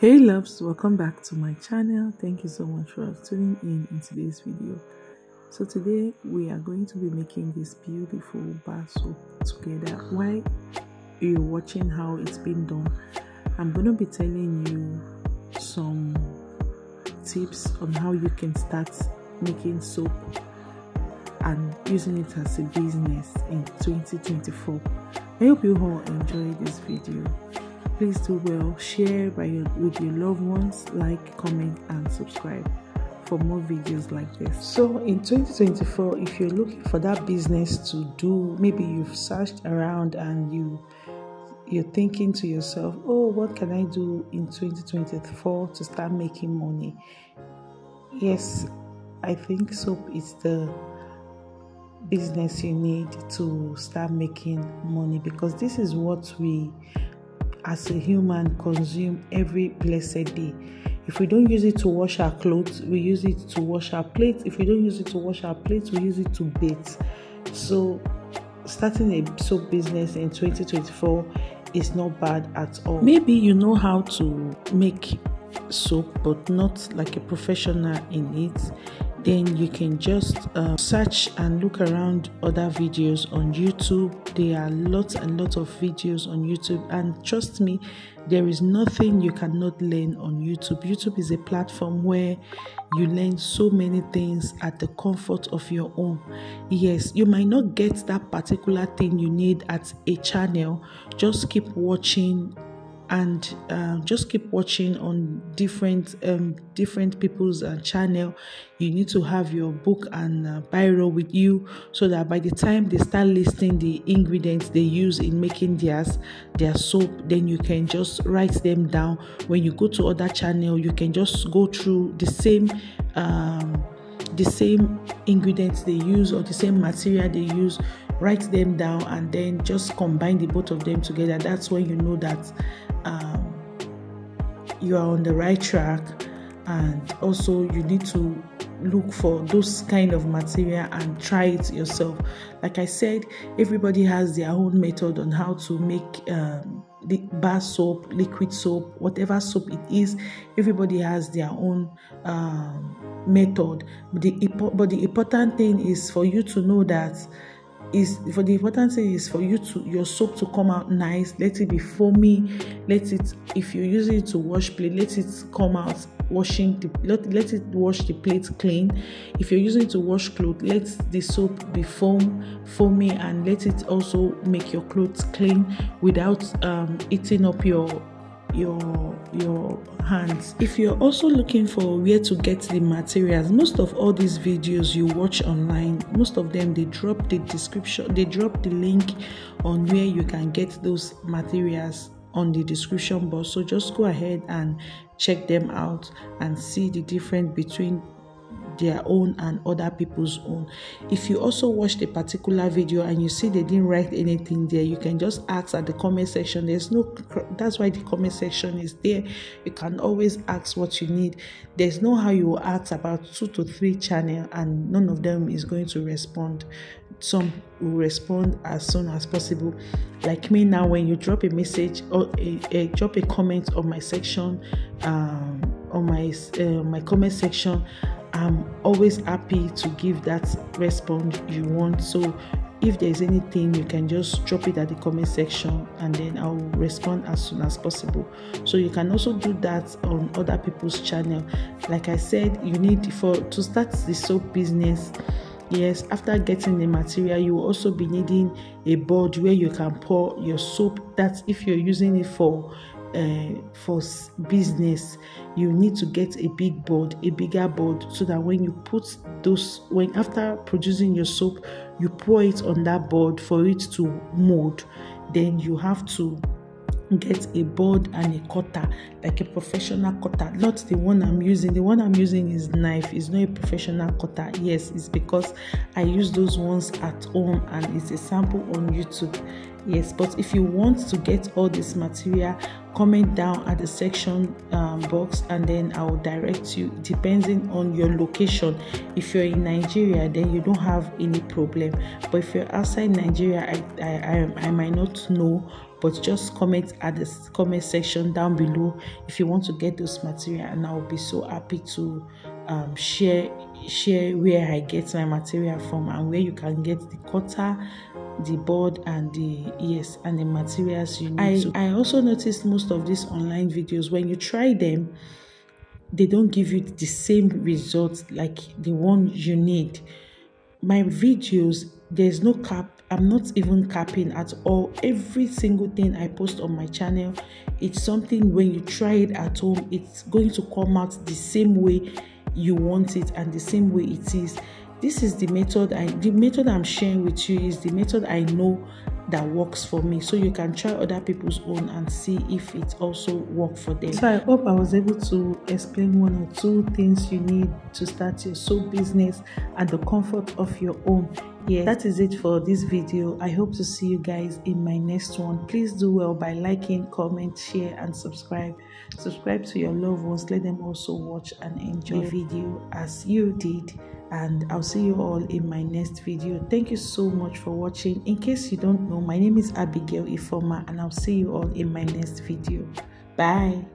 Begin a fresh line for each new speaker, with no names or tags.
Hey loves, welcome back to my channel. Thank you so much for tuning in today's video. So today we are going to be making this beautiful bar soap together. While you're watching how it's been done, I'm going to be telling you some tips on how you can start making soap and using it as a business in 2024. I hope you all enjoy this video. Please do well, share with your loved ones, like, comment and subscribe for more videos like this. So in 2024, if you're looking for that business to do, maybe you've searched around and you're thinking to yourself, oh, what can I do in 2024 to start making money? Yes, I think soap is the business you need to start making money, because this is what we as a human consume every blessed day. If we don't use it to wash our clothes, we use it to wash our plates. If we don't use it to wash our plates, we use it to bathe. So starting a soap business in 2024 is not bad at all. Maybe you know how to make soap but not like a professional in it, then you can just search and look around other videos on YouTube. There are lots and lots of videos on YouTube, and trust me, there is nothing you cannot learn on YouTube. YouTube is a platform where you learn so many things at the comfort of your own. Yes, you might not get that particular thing you need at a channel. Just keep watching and just keep watching on different people's channel. You need to have your book and biro with you, so that by the time they start listing the ingredients they use in making their soap, then you can just write them down. When you go to other channel, you can just go through the same ingredients they use or the same material they use, write them down, and then just combine the both of them together. That's when you know that you are on the right track. And also you need to look for those kind of material and try it yourself. Like I said, everybody has their own method on how to make the bar soap, liquid soap, whatever soap it is. Everybody has their own method. But the important thing is for you to know that your soap to come out nice. Let it be foamy. If you're using it to wash plate, let it come out let it wash the plate clean. If you're using it to wash clothes, let the soap be foamy, and let it also make your clothes clean without eating up your hands. If you're also looking for where to get the materials, most of all these videos you watch online, most of them, they drop the description, they drop the link on where you can get those materials on the description box. So just go ahead and check them out and see the difference between their own and other people's own. If you also watched a particular video and you see they didn't write anything there, you can just ask at the comment section. That's why the comment section is there. You can always ask what you need. There's no how you will ask about 2 to 3 channels and none of them is going to respond. Some will respond as soon as possible. Like me now, when you drop a message or drop a comment on my section, on my comment section, I'm always happy to give that response you want. So if there's anything, you can just drop it at the comment section and then I'll respond as soon as possible. So you can also do that on other people's channel. Like I said, you need to start the soap business. Yes, after getting the material, you will also be needing a board where you can pour your soap. That's if you're using it for business, you need to get a bigger board, so that when you put after producing your soap, you pour it on that board for it to mold. Then you have to get a board and a cutter, like a professional cutter, not the one I'm using. The one I'm using is knife. It's not a professional cutter. Yes, it's because I use those ones at home and it's a sample on YouTube. Yes, but if you want to get all this material, comment down at the section box and then I will direct you, depending on your location. If you're in Nigeria, then you don't have any problem, but if you're outside Nigeria, I might not know but just comment at the comment section down below if you want to get those material, and I'll be so happy to share where I get my material from and where you can get the cutter, the board, and the materials you need. I also noticed most of these online videos, when you try them, they don't give you the same results like the one you need. My videos, there's no cap. I'm not even capping at all. Every single thing I post on my channel, it's something when you try it at home, it's going to come out the same way you want it and the same way it is. This is the method I'm sharing with you is the method I know that works for me, so you can try other people's own and see if it also works for them. So I hope I was able to explain 1 or 2 things you need to start your sew business at the comfort of your home. Yeah, that is it for this video. I hope to see you guys in my next one. Please do well by liking, comment, share, and subscribe to your loved ones. Let them also watch and enjoy the video as you did, and I'll see you all in my next video. Thank you so much for watching. In case you don't know, my name is Abigail Ifoma, and I'll see you all in my next video. Bye.